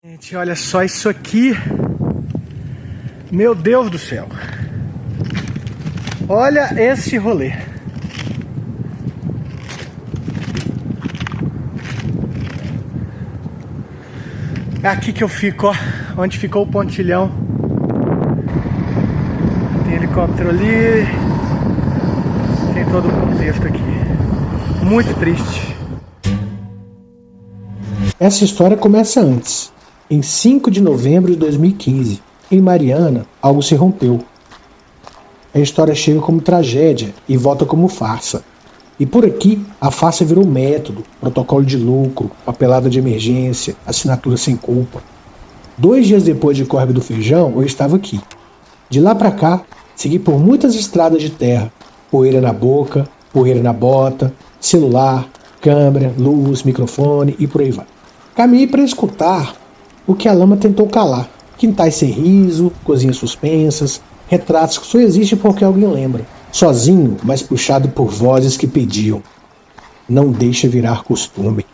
Gente, olha só isso aqui. Meu Deus do céu. Olha esse rolê. É aqui que eu fico, ó. Onde ficou o pontilhão. Tem helicóptero ali. Tem todo o contexto aqui. Muito triste. Essa história começa antes. Em 5 de novembro de 2015, em Mariana, algo se rompeu. A história chega como tragédia e volta como farsa. E por aqui, a farsa virou método, protocolo de lucro, papelada de emergência, assinatura sem culpa. 2 dias depois de Córrego do Feijão, eu estava aqui. De lá pra cá, segui por muitas estradas de terra. Poeira na boca, poeira na bota, celular, câmera, luz, microfone e por aí vai. Caminhei para escutar o que a lama tentou calar. Quintais sem riso, cozinhas suspensas, retratos que só existem porque alguém lembra. Sozinho, mas puxado por vozes que pediam. Não deixa virar costume.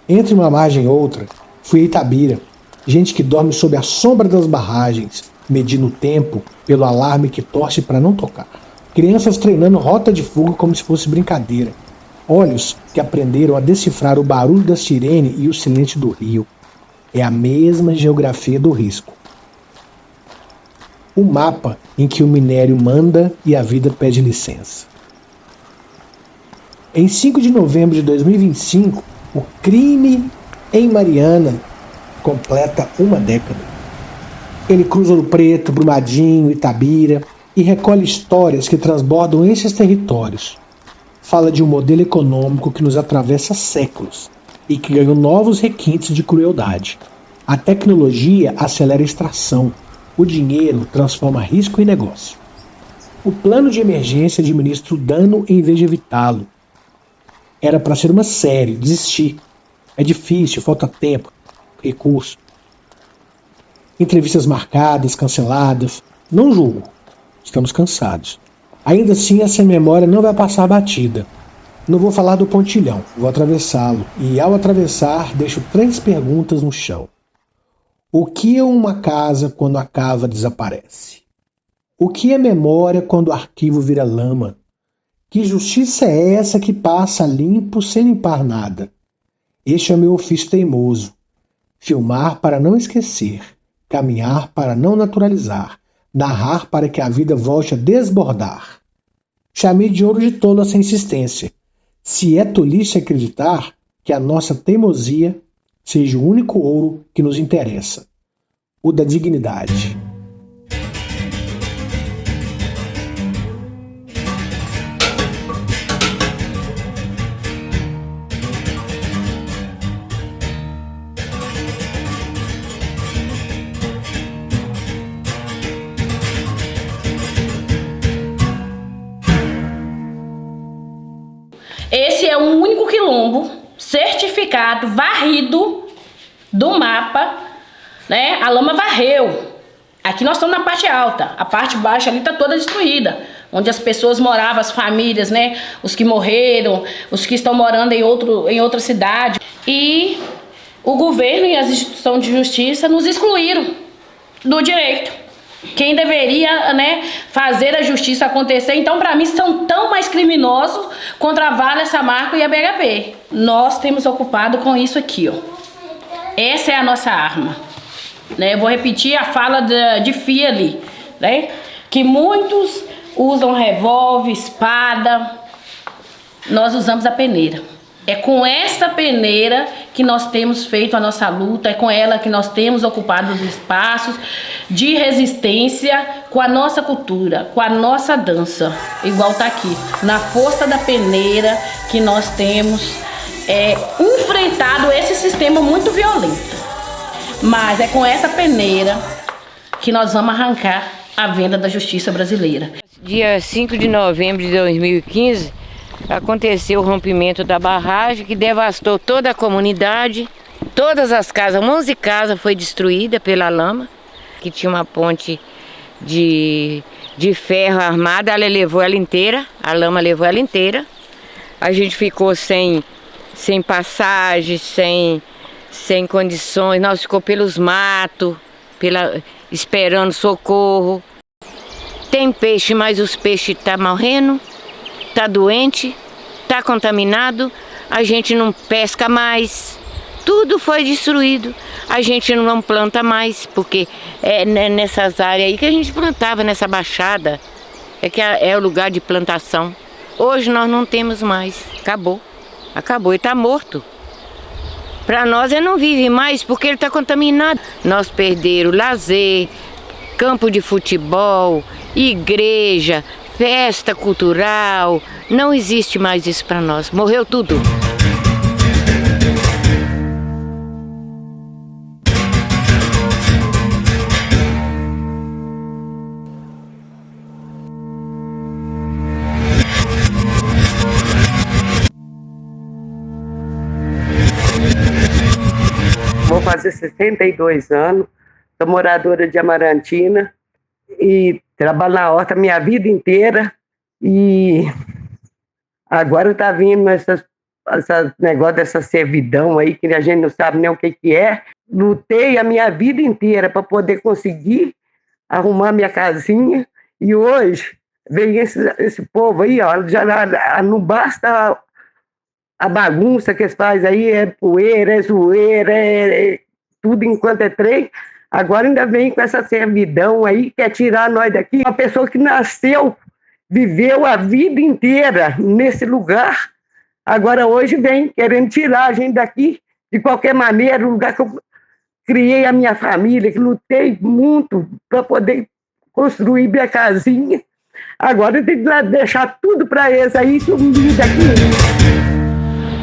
Entre uma margem e outra, fui a Itabira. Gente que dorme sob a sombra das barragens, medindo o tempo pelo alarme que torce para não tocar. Crianças treinando rota de fuga como se fosse brincadeira. Olhos que aprenderam a decifrar o barulho da sirene e o silêncio do rio. É a mesma geografia do risco. O mapa em que o minério manda e a vida pede licença. Em 5 de novembro de 2025, o crime em Mariana completa uma década. Ele cruza Ouro Preto, Brumadinho, Itabira e recolhe histórias que transbordam esses territórios. Fala de um modelo econômico que nos atravessa há séculos e que ganhou novos requintes de crueldade. A tecnologia acelera a extração. O dinheiro transforma risco em negócio. O plano de emergência administra o dano em vez de evitá-lo. Era para ser uma série, desistir. É difícil, falta tempo, recurso. Entrevistas marcadas, canceladas. Não julgo. Estamos cansados. Ainda assim, essa memória não vai passar batida. Não vou falar do pontilhão, vou atravessá-lo. E ao atravessar, deixo 3 perguntas no chão. O que é uma casa quando a cava desaparece? O que é memória quando o arquivo vira lama? Que justiça é essa que passa limpo sem limpar nada? Este é o meu ofício teimoso. Filmar para não esquecer, caminhar para não naturalizar, narrar para que a vida volte a desbordar. Chamei de ouro de tolo essa insistência. Se é tolice acreditar que a nossa teimosia seja o único ouro que nos interessa, o da dignidade. Esse é o único quilombo certificado, varrido do mapa, né? A lama varreu. Aqui nós estamos na parte alta, a parte baixa ali está toda destruída, onde as pessoas moravam, as famílias, né? Os que morreram, os que estão morando em outra cidade. E o governo e as instituições de justiça nos excluíram do direito. Quem deveria, né, fazer a justiça acontecer, então para mim são tão mais criminosos contra a Vale, Samarco e a BHP. Nós temos ocupado com isso aqui, ó. Essa é a nossa arma, né? Eu vou repetir a fala de Fia ali, né? Que muitos usam revólver, espada, nós usamos a peneira. É com essa peneira que nós temos feito a nossa luta, é com ela que nós temos ocupado os espaços de resistência com a nossa cultura, com a nossa dança. Igual tá aqui, na força da peneira que nós temos enfrentado esse sistema muito violento. Mas é com essa peneira que nós vamos arrancar a venda da justiça brasileira. Dia 5 de novembro de 2015, aconteceu o rompimento da barragem que devastou toda a comunidade, todas as casas, 11 casas foi destruída pela lama, que tinha uma ponte de ferro armada, ela levou ela inteira, a lama levou ela inteira. A gente ficou sem passagem, sem condições, nós ficamos pelos matos, esperando socorro. Tem peixe, mas os peixes estão morrendo, está doente, está contaminado, a gente não pesca mais, tudo foi destruído. A gente não planta mais, porque é nessas áreas aí que a gente plantava, nessa baixada, que é o lugar de plantação. Hoje nós não temos mais, acabou, e está morto. Para nós ele não vive mais porque ele está contaminado. Nós perdemos lazer, campo de futebol, igreja, festa cultural, não existe mais isso para nós, morreu tudo. Vou fazer 62 anos, sou moradora de Amarantina e trabalho na horta minha vida inteira e agora está vindo esse negócio dessa servidão aí que a gente não sabe nem o que é. Lutei a minha vida inteira para poder conseguir arrumar minha casinha e hoje vem esse povo aí, ó, já não basta a bagunça que eles fazem aí, é poeira, é zoeira, é tudo enquanto é trem. Agora ainda vem com essa servidão aí, quer tirar nós daqui. Uma pessoa que nasceu, viveu a vida inteira nesse lugar, agora hoje vem querendo tirar a gente daqui de qualquer maneira, o lugar que eu criei a minha família, que lutei muito para poder construir minha casinha. Agora eu tenho que deixar tudo para eles aí, sumir daqui.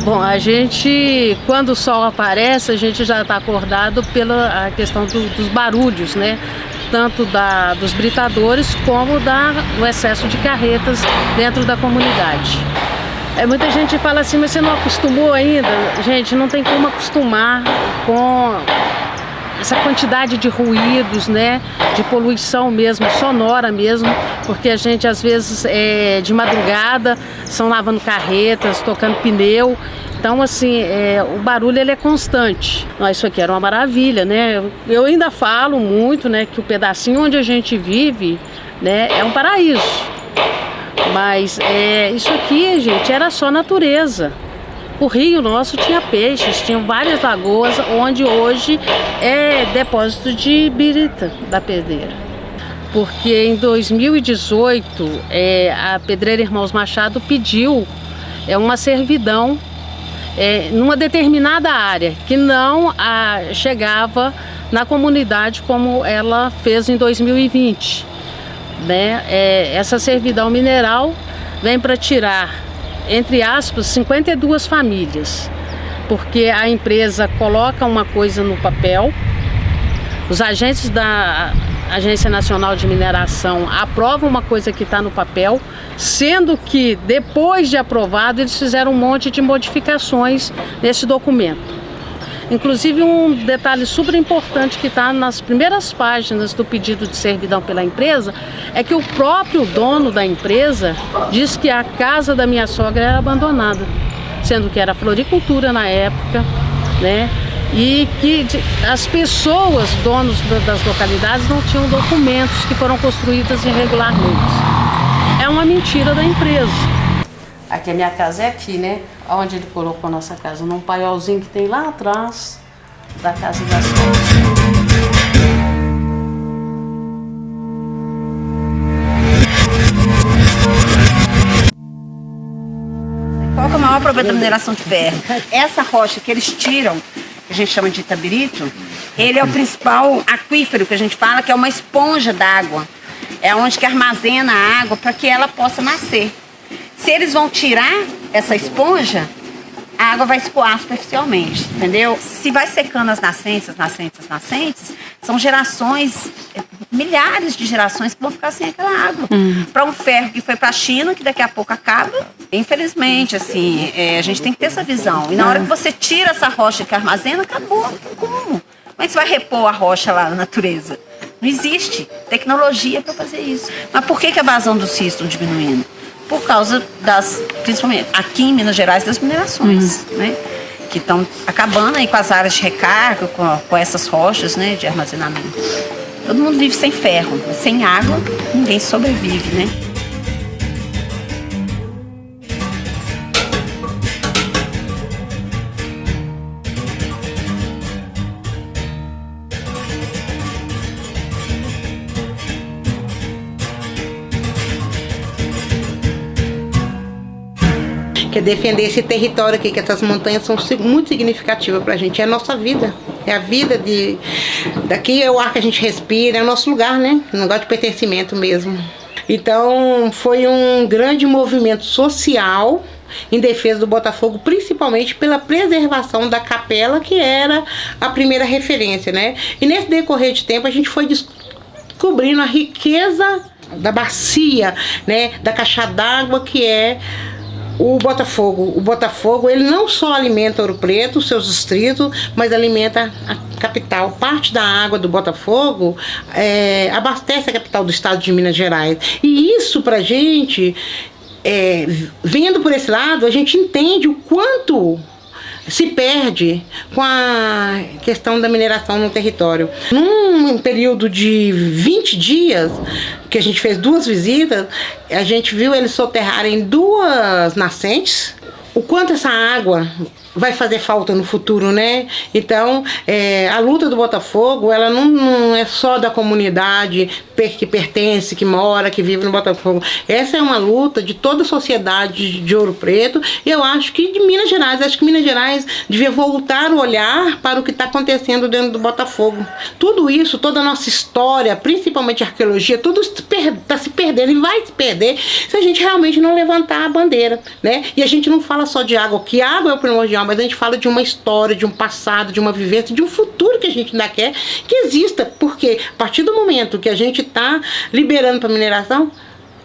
Bom, a gente, quando o sol aparece, a gente já está acordado pela questão dos barulhos, né? Tanto dos britadores como do excesso de carretas dentro da comunidade. Muita gente fala assim, mas você não acostumou ainda? Gente, não tem como acostumar com essa quantidade de ruídos, né? De poluição mesmo, sonora mesmo, porque a gente às vezes de madrugada são lavando carretas, tocando pneu. Então assim, o barulho ele é constante. Isso aqui era uma maravilha, né? Eu ainda falo muito, né, que o pedacinho onde a gente vive, né, é um paraíso. Mas isso aqui, gente, era só natureza. O rio nosso tinha peixes, tinha várias lagoas, onde hoje é depósito de birita da pedreira. Porque em 2018, a Pedreira Irmãos Machado pediu uma servidão numa determinada área, que não chegava na comunidade como ela fez em 2020. Né? Essa servidão mineral vem para tirar, entre aspas, 52 famílias, porque a empresa coloca uma coisa no papel, os agentes da Agência Nacional de Mineração aprovam uma coisa que está no papel, sendo que depois de aprovado eles fizeram um monte de modificações nesse documento. Inclusive um detalhe super importante que está nas primeiras páginas do pedido de servidão pela empresa é que o próprio dono da empresa diz que a casa da minha sogra era abandonada, sendo que era floricultura na época, né? E que as pessoas, donos das localidades, não tinham documentos, que foram construídas irregularmente. É uma mentira da empresa. Aqui a minha casa é aqui, né? Onde ele colocou a nossa casa, num paiolzinho que tem lá atrás da casa das sogra. Qual que é o maior problema da mineração de ferro? Essa rocha que eles tiram, que a gente chama de Itabirito, ele é o principal aquífero que a gente fala, que é uma esponja d'água. É onde que armazena a água para que ela possa nascer. Se eles vão tirar essa esponja, a água vai escoar superficialmente, entendeu? Se vai secando as nascentes, são gerações, milhares de gerações que vão ficar sem aquela água. Para um ferro que foi para a China, que daqui a pouco acaba, infelizmente, assim, a gente tem que ter essa visão. E na hora que você tira essa rocha que armazena, acabou. Como? Como é que você vai repor a rocha lá na natureza? Não existe tecnologia para fazer isso. Mas por que a vazão dos rios estão diminuindo? Por causa principalmente aqui em Minas Gerais, das minerações, né? que estão acabando aí com as áreas de recarga, com essas rochas, né, de armazenamento. Todo mundo vive sem ferro, sem água ninguém sobrevive, né? Que é defender esse território aqui, que essas montanhas são muito significativas para a gente. É a nossa vida, é a vida daqui é o ar que a gente respira, é o nosso lugar, né? Um lugar de pertencimento mesmo. Então foi um grande movimento social em defesa do Botafogo, principalmente pela preservação da capela, que era a primeira referência, né? E nesse decorrer de tempo a gente foi descobrindo a riqueza da bacia, né? Da caixa d'água que é o Botafogo. O Botafogo, ele não só alimenta Ouro Preto, seus distritos, mas alimenta a capital. Parte da água do Botafogo abastece a capital do estado de Minas Gerais. E isso pra gente, vendo por esse lado, a gente entende o quanto se perde com a questão da mineração no território. Num período de 20 dias, que a gente fez 2 visitas, a gente viu eles soterrarem 2 nascentes. O quanto essa água vai fazer falta no futuro, né? Então, a luta do Botafogo, ela não é só da comunidade que pertence, que mora, que vive no Botafogo. Essa é uma luta de toda a sociedade de Ouro Preto, e eu acho que de Minas Gerais. Acho que Minas Gerais devia voltar o olhar para o que está acontecendo dentro do Botafogo. Tudo isso, toda a nossa história, principalmente a arqueologia, tudo está se perdendo e vai se perder se a gente realmente não levantar a bandeira, né? E a gente não fala só de água, que água é o primordial, mas a gente fala de uma história, de um passado, de uma vivência, de um futuro que a gente ainda quer que exista, porque a partir do momento que a gente está liberando para mineração,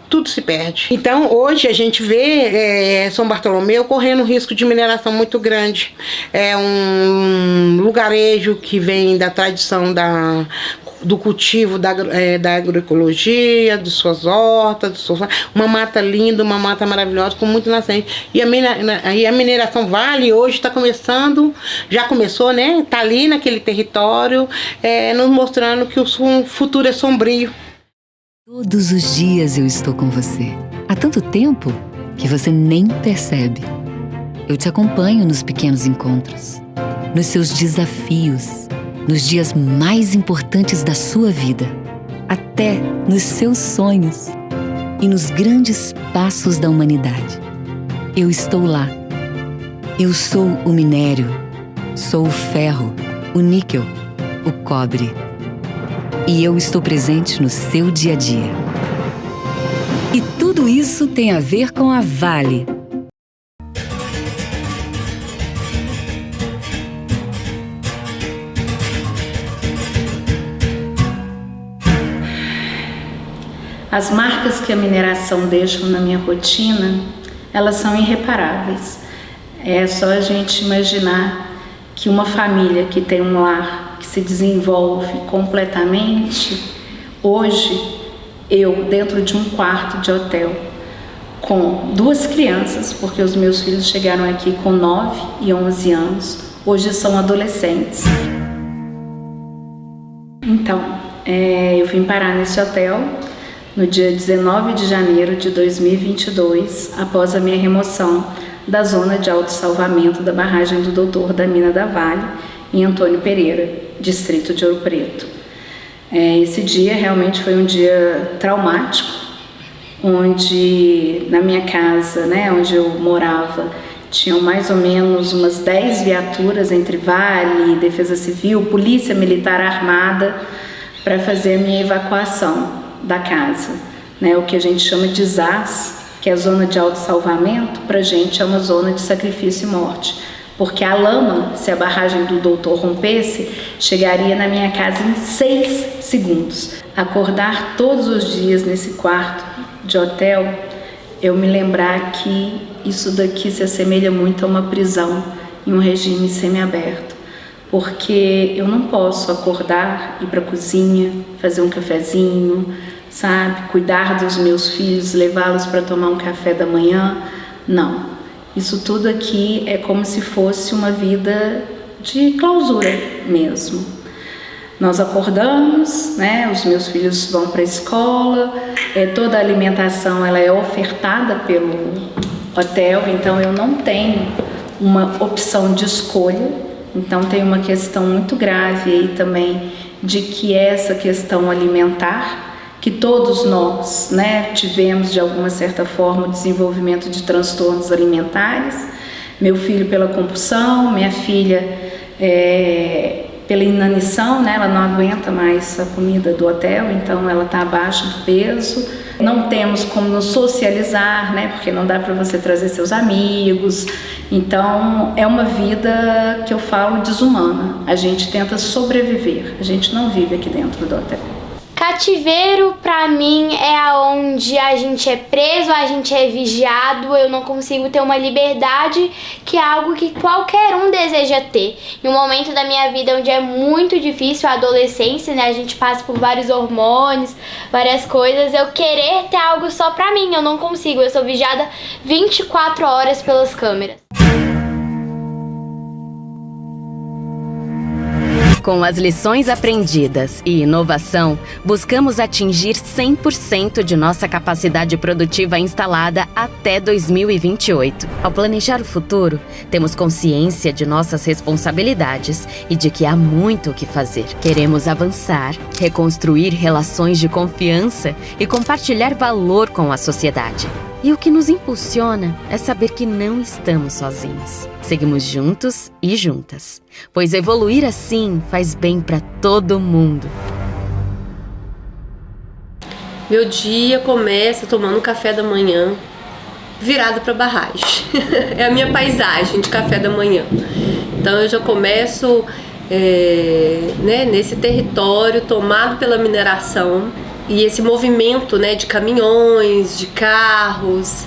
tudo se perde. Então hoje a gente vê São Bartolomeu correndo um risco de mineração muito grande. É um lugarejo que vem da tradição do cultivo da agroecologia, de suas hortas, uma mata linda, uma mata maravilhosa, com muito nascente. E a mineração Vale hoje está começando, já começou, né? Está ali naquele território, nos mostrando que o futuro é sombrio. Todos os dias eu estou com você. Há tanto tempo que você nem percebe. Eu te acompanho nos pequenos encontros, nos seus desafios, nos dias mais importantes da sua vida, até nos seus sonhos e nos grandes passos da humanidade. Eu estou lá. Eu sou o minério, sou o ferro, o níquel, o cobre. E eu estou presente no seu dia a dia. E tudo isso tem a ver com a Vale. As marcas que a mineração deixa na minha rotina, elas são irreparáveis. É só a gente imaginar que uma família que tem um lar que se desenvolve completamente, hoje eu dentro de um quarto de hotel com 2 crianças, porque os meus filhos chegaram aqui com 9 e 11 anos, hoje são adolescentes. Então, eu vim parar nesse hotel no dia 19 de janeiro de 2022, após a minha remoção da zona de autossalvamento da barragem do Doutor da Mina da Vale, em Antônio Pereira, distrito de Ouro Preto. Esse dia realmente foi um dia traumático, onde na minha casa, né, onde eu morava, tinham mais ou menos umas 10 viaturas entre Vale, Defesa Civil, Polícia Militar Armada, para fazer a minha evacuação da casa, né, o que a gente chama de ZAS, que é a zona de autossalvamento, para a gente é uma zona de sacrifício e morte. Porque a lama, se a barragem do Doutor rompesse, chegaria na minha casa em 6 segundos. Acordar todos os dias nesse quarto de hotel, eu me lembrar que isso daqui se assemelha muito a uma prisão em um regime semiaberto. Porque eu não posso acordar, ir para a cozinha, fazer um cafezinho, sabe? Cuidar dos meus filhos, levá-los para tomar um café da manhã. Não. Isso tudo aqui é como se fosse uma vida de clausura mesmo. Nós acordamos, né? Os meus filhos vão para a escola, toda a alimentação ela é ofertada pelo hotel, então eu não tenho uma opção de escolha. Então tem uma questão muito grave aí também de que essa questão alimentar, que todos nós, né, tivemos de alguma certa forma o desenvolvimento de transtornos alimentares. Meu filho pela compulsão, minha filha pela inanição, né, ela não aguenta mais a comida do hotel, então ela está abaixo do peso. Não temos como nos socializar, né, porque não dá para você trazer seus amigos. Então é uma vida que eu falo desumana. A gente tenta sobreviver, a gente não vive aqui dentro do hotel. Cativeiro, pra mim, é aonde a gente é preso, a gente é vigiado, eu não consigo ter uma liberdade, que é algo que qualquer um deseja ter. Em um momento da minha vida onde é muito difícil a adolescência, né, a gente passa por vários hormônios, várias coisas, eu querer ter algo só pra mim, eu não consigo, eu sou vigiada 24 horas pelas câmeras. Com as lições aprendidas e inovação, buscamos atingir 100% de nossa capacidade produtiva instalada até 2028. Ao planejar o futuro, temos consciência de nossas responsabilidades e de que há muito o que fazer. Queremos avançar, reconstruir relações de confiança e compartilhar valor com a sociedade. E o que nos impulsiona é saber que não estamos sozinhos. Seguimos juntos e juntas, pois evoluir assim faz bem para todo mundo. Meu dia começa tomando um café da manhã virado para a barragem. É a minha paisagem de café da manhã. Então eu já começo nesse território tomado pela mineração. E esse movimento, né, de caminhões, de carros,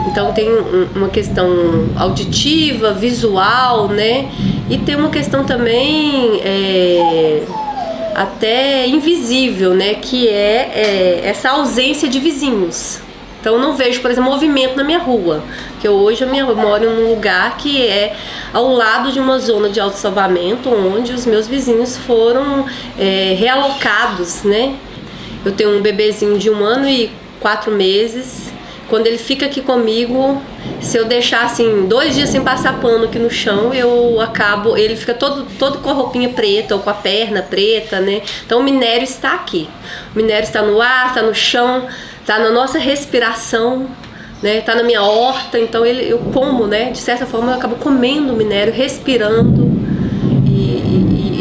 então tem uma questão auditiva, visual, né, e tem uma questão também até invisível, né, que é essa ausência de vizinhos. Então eu não vejo, por exemplo, movimento na minha rua, porque hoje eu moro num lugar que é ao lado de uma zona de autossalvamento, onde os meus vizinhos foram realocados, né. Eu tenho um bebezinho de 1 ano e 4 meses. Quando ele fica aqui comigo, se eu deixar assim 2 dias sem passar pano aqui no chão, ele fica todo com a roupinha preta ou com a perna preta, né? Então o minério está aqui. O minério está no ar, está no chão, está na nossa respiração, né? Está na minha horta. Então eu como, né? De certa forma eu acabo comendo o minério, respirando.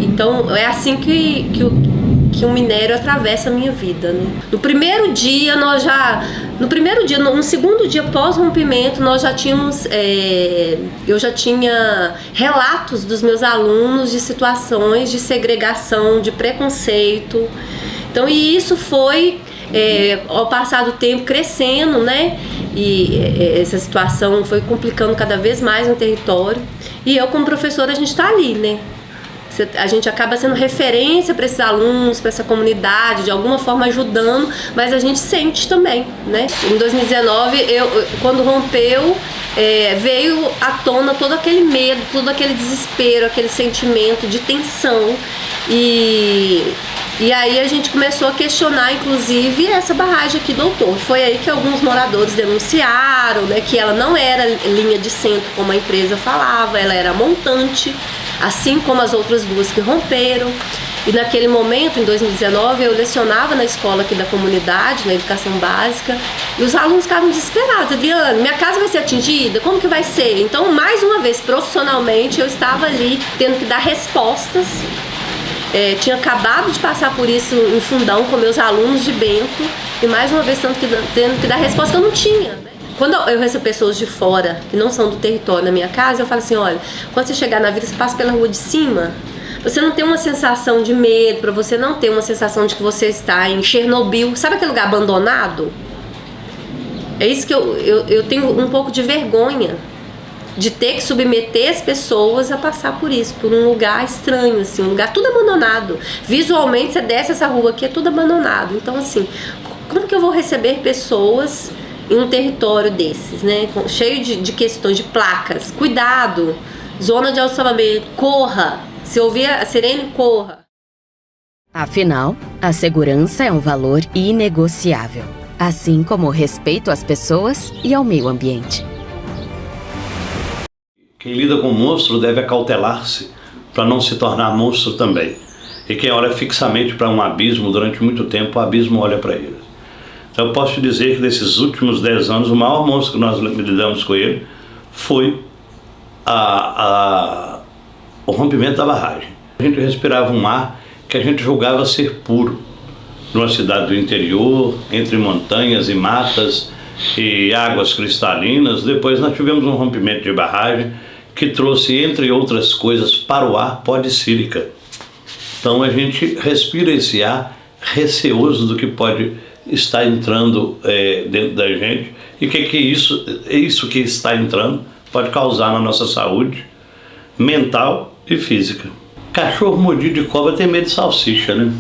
Então é assim que o minério atravessa a minha vida, né? No segundo dia pós-rompimento, nós já tínhamos, eu já tinha relatos dos meus alunos de situações de segregação, de preconceito. Então, e isso foi, ao passar do tempo, crescendo, né? E essa situação foi complicando cada vez mais no território. E eu, como professora, a gente está ali, né? A gente acaba sendo referência para esses alunos, para essa comunidade, de alguma forma ajudando, mas a gente sente também, né? Em 2019, quando rompeu, veio à tona todo aquele medo, todo aquele desespero, aquele sentimento de tensão. E aí a gente começou a questionar, inclusive, essa barragem aqui do Doutor. Foi aí que alguns moradores denunciaram, né, que ela não era linha de centro, como a empresa falava, ela era montante, assim como as outras duas que romperam. E naquele momento, em 2019, eu lecionava na escola aqui da comunidade, na educação básica, e os alunos ficavam desesperados. Adriane, minha casa vai ser atingida? Como que vai ser? Então, mais uma vez, profissionalmente, eu estava ali tendo que dar respostas. Tinha acabado de passar por isso em Fundão com meus alunos de Bento, e mais uma vez tendo que dar resposta que eu não tinha, né? Quando eu recebo pessoas de fora, que não são do território na minha casa, eu falo assim, olha, quando você chegar na vida, você passa pela rua de cima, você não tem uma sensação de medo, para você não ter uma sensação de que você está em Chernobyl, sabe aquele lugar abandonado? É isso que eu tenho um pouco de vergonha, de ter que submeter as pessoas a passar por isso, por um lugar estranho, assim, um lugar tudo abandonado. Visualmente, você desce essa rua aqui, é tudo abandonado. Então, assim, como que eu vou receber pessoas em um território desses, né? Cheio de questões, de placas. Cuidado, zona de alto salvamento, corra. Se ouvir a sirene, corra. Afinal, a segurança é um valor inegociável, assim como o respeito às pessoas e ao meio ambiente. Quem lida com monstro deve acautelar-se para não se tornar monstro também. E quem olha fixamente para um abismo durante muito tempo, o abismo olha para ele. Então eu posso te dizer que nesses últimos 10 anos, o maior monstro que nós lidamos com ele foi o rompimento da barragem. A gente respirava um ar que a gente julgava ser puro. Numa cidade do interior, entre montanhas e matas e águas cristalinas, depois nós tivemos um rompimento de barragem que trouxe, entre outras coisas, para o ar pó de sílica. Então a gente respira esse ar receoso do que pode estar entrando dentro da gente e que isso que está entrando pode causar na nossa saúde mental e física. Cachorro mordido de cobra tem medo de salsicha, né?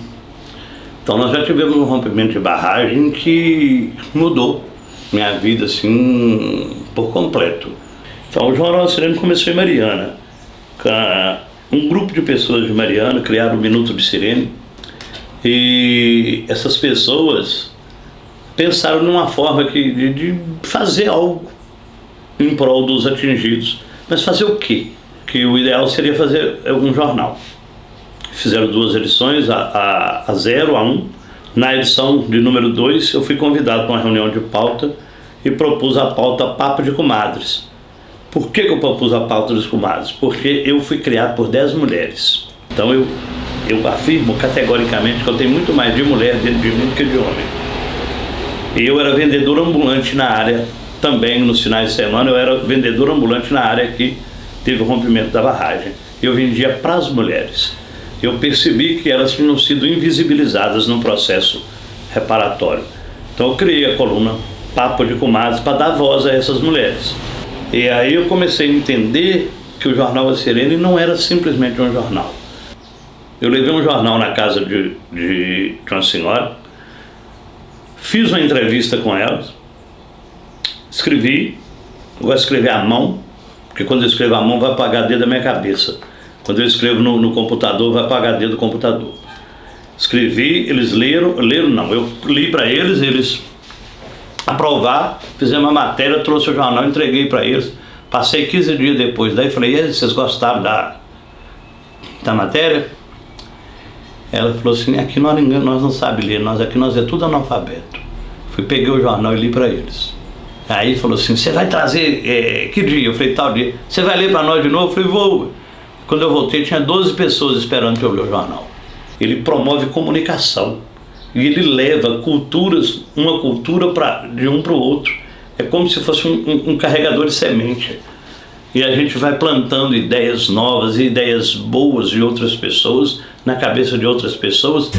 Então nós já tivemos um rompimento de barragem que mudou minha vida assim por completo. Então o Jornal da Sirene começou em Mariana. Um grupo de pessoas de Mariana criaram o Minuto de Sirene e essas pessoas pensaram numa forma de fazer algo em prol dos atingidos. Mas fazer o quê? Que o ideal seria fazer um jornal. Fizeram 2 edições, a 0, a 1. Na edição de número 2, eu fui convidado para uma reunião de pauta e propus a pauta Papo de Comadres. Por que eu propus a pauta dos comadres? Porque eu fui criado por 10 mulheres. Então eu afirmo categoricamente que eu tenho muito mais de mulher dentro de mim do que de homem. E eu era vendedor ambulante na área, também nos finais de semana, eu era vendedor ambulante na área que teve o rompimento da barragem. Eu vendia para as mulheres. Eu percebi que elas tinham sido invisibilizadas no processo reparatório. Então eu criei a coluna Papo de Comadres para dar voz a essas mulheres. E aí eu comecei a entender que o Jornal da Sirene não era simplesmente um jornal. Eu levei um jornal na casa de uma senhora, fiz uma entrevista com elas, escrevi, eu gosto de escrever à mão, porque quando eu escrevo à mão vai para o HD da minha cabeça. Quando eu escrevo no computador vai para o HD do computador. Escrevi, eles leram não, eu li para eles, eles aprovaram, fizemos uma matéria, trouxe o jornal, entreguei para eles, passei 15 dias depois, daí falei, e aí, vocês gostaram da matéria? Ela falou assim, aqui nós não sabemos ler, nós é tudo analfabeto. Peguei o jornal e li para eles. Aí falou assim, você vai trazer, que dia? Eu falei, tal dia. Você vai ler para nós de novo? Eu falei, vou. Quando eu voltei, tinha 12 pessoas esperando que eu ler o jornal. Ele promove comunicação. E ele leva uma cultura de um para o outro. É como se fosse um carregador de semente. E a gente vai plantando ideias novas e ideias boas de outras pessoas, na cabeça de outras pessoas,